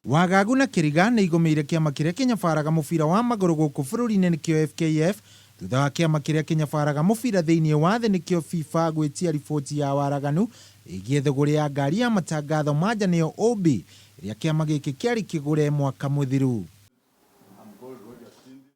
Wagagu na Kĩriga nĩ igũmĩire kĩama kĩrĩa kĩnyabaraga mũbira wa magũrũ gũkũ bũrũri-inĩ nĩkĩo FKF thutha wa kĩama kĩrĩa kĩnyabaraga mũbira thĩinĩ wa thĩ nĩkĩo FIFA gwĩtia riboti ya waraganu ĩgiĩ thũgũrĩ ya ngari ya matangatho ma nja nĩyo OB ĩrĩa kĩama gĩkĩ kĩarĩ kĩgũre mwaka mũthiru.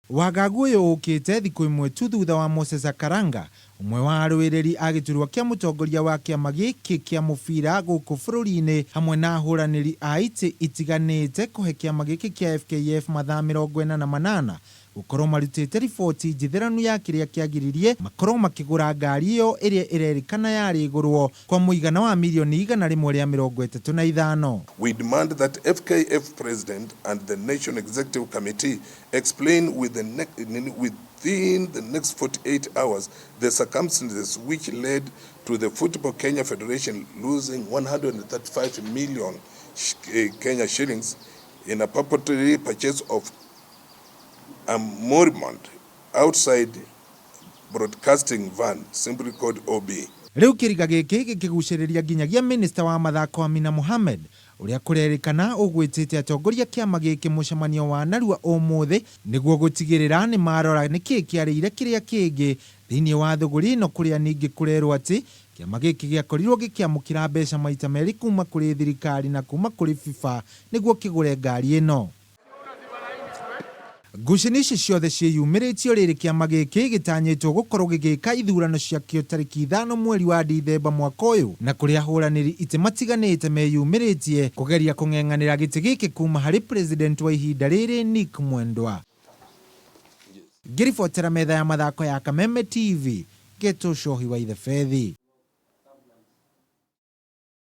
Wagagu ũyũ ũkĩte thikũ ĩmwe tu thutha wa Moses Karanga, ũmwe wa arũĩrĩri a gĩturwa kĩa mũtongoria wa kĩama gĩkĩ kĩa mũbira gũkũ bũrũri-inĩ hamwe na ahũranĩri a itĩ itiganĩte kũhe kĩama gĩkĩ kĩa FKF mathaa 48 gũkorwo marutĩte riboti njithĩranu ya kĩrĩa kĩagiririe makorwo makĩgũra ngari ĩyo ĩrĩa ĩrerĩkana yarĩ ĩgũrwo kwa mũigana wa mirioni 135. We demand that FKF President and the National Executive Committee explain within the next 48 hours the circumstances which led to the Football Kenya Federation losing 135 million Kenya shillings in a purportedly purchase of a monument outside broadcasting van simply called OB. Rĩu Kĩriga gĩkĩ gĩkĩgucĩrĩria nginyagia Minister wa mathako Amina Mohamed ũrĩa kũrerĩkana ũgwĩtĩte atongoria kĩama gĩkĩ mũcemanio wa narua ũmũthĩ nĩguo gũtigĩrĩra nĩ marora nĩkĩĩ kĩarĩire kĩrĩa kĩngĩ thĩinĩ wa thũgũrĩ ĩno, kũrĩa ningĩ kũrerwo atĩ kĩama gĩkĩ gĩakorirwo gĩkĩamũkĩra mbeca maita merĩ kuma kũrĩ thirikari na kuma kũrĩ FIFA nĩguo kĩgũre ngari ĩno. Ngucanio ici ciothe ciĩyumĩrĩtio rĩrĩ kĩama gĩkĩ gĩtanyĩtwo gũkorwo gĩgĩka ithurano ciakĩo tarĩki 5 mweri wa Dithemba mwaka ũyũ, na kũrĩa ahũranĩri itĩ matiganĩte meyumĩrĩtie kũgeria kũng'eng'anĩra gĩtĩ gĩkĩ kuma harĩ president wa ihinda rĩrĩ Nick Mwendwa. Ngĩribotera metha ya mathako ya Kameme TV, Geto Shohi wa Ithefethi.